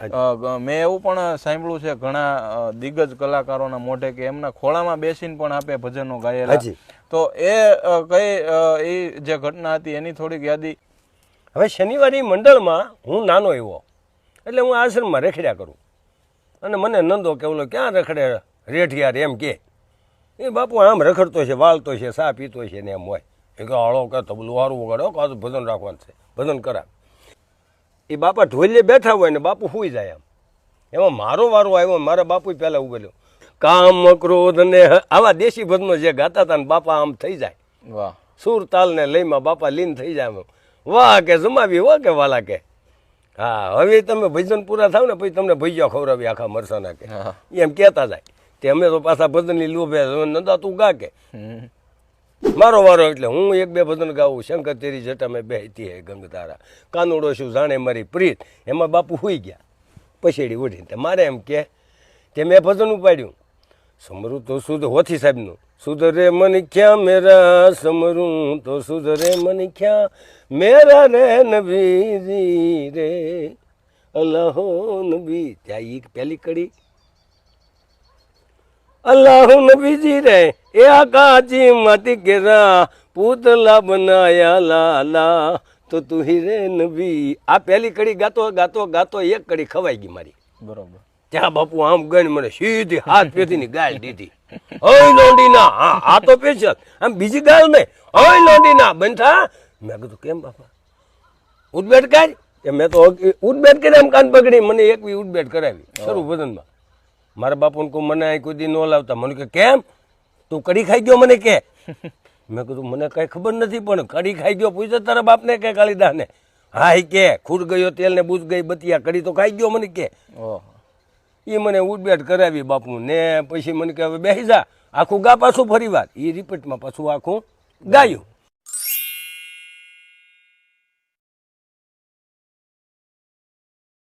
મેં એવું પણ સાંભળ્યું છે ઘણા દિગ્ગજ કલાકારોના મોઢે કે એમના ખોળામાં બેસીને પણ આપે ભજનો ગાયેલા. તો એ કઈ એ જે ઘટના હતી એની થોડીક યાદી. હવે શનિવારી મંડળમાં હું નાનો એવો એટલે હું આશ્રમમાં રખડ્યા કરું અને મને નંદો કે ઓલો ક્યાં રખડે રેઠિયાર એમ કે એ બાપુ આમ રખડતો છે વાળતો છે સા પીતો છે ને એમ હોય એ કે હળો કે તબલું વારું વગાડો કાં ભજન રાખવાનું છે ભજન કરા. એ બાપા ઢોલીએ બેઠા હોય ને બાપુ સુઈ જાય આમ. એમાં મારો વારો આવ્યો મારા બાપુ પહેલાં ઉભેલો કામ ક્રોધ ને આવા દેશી ભજનો જે ગાતા હતા ને બાપા આમ થઈ જાય. વાહ. સુર તાલ ને લઈમાં બાપા લીન થઈ જાય. વાહ કે જમાવી વાહ કે વાલા કે હા હવે તમે ભજન પૂરા થાવ ને પછી તમને ભજીયા ખવડાવી આખા મરસાના કે એમ કહેતા જાય તે અમે તો પાછા ભજનની લોભે નંદા તું ગા કે મારો વારો એટલે હું એક બે ભજન ગાવું શંકર તેરી જટા મેં બેહતી હે ગંગ તારા કાનુડો શું જાણે મારી પ્રીત એમાં બાપુ સુઈ ગયા પછેડી ઉઠીને મારે એમ કે મેં ભજન ઉપાડ્યું સમરું તો સુધ હોથી સાહેબનું સુધરે મન ક્યાં મેરા સમરું તો સુધરે મન ક્યાં મેરા રે નબીજી રે અલ્લાહો નબી ત્યાં ઈ પહેલી કડી અલ્લાહુ નબીજી રે એ આકાજી માતી કેરા પૂતલા બનાયા લાલા તો તું હી રે નબી આ પહેલી કડી ગાતો ગાતો ગાતો એક કડી ખવાઈ ગઈ મારી. બરોબર. ત્યાં બાપુ આમ ગઈને મને સીધી હાથ પેથીની ગાળ દીધી. ઓય લોંડીના હા આ તો સ્પેશિયલ આમ બીજી ગાળ નહીં ઓય લોંડીના બંધા. મેં કીધું કેમ બાપા ઉદબેટ કાઢ મેં તો ઉદબેટ કરી આમ કાન પકડી મને એક બી ઉદબેટ કરાવી શરૂ ભજનમાં. મારા બાપુને કહું મને કોઈ દી ન લાવતા મને કે કેમ તું કડી ખાઈ ગયો મને કે મેં કીધું મને કઈ ખબર નથી પણ કડી ખાઈ ગયો પૂછે તારા બાપને કે કાળીદાસને હા કે ખૂટ ગયો તેલ ને બૂઝ ગઈ બતિયા કડી તો ખાઈ ગયો મને કે એ મને ઉડબેટ કરાવી બાપુ ને પછી મને કે હવે બેસી જા આખું ગા પાછું ફરી વાર એ રિપીટમાં પાછું આખું ગાયું.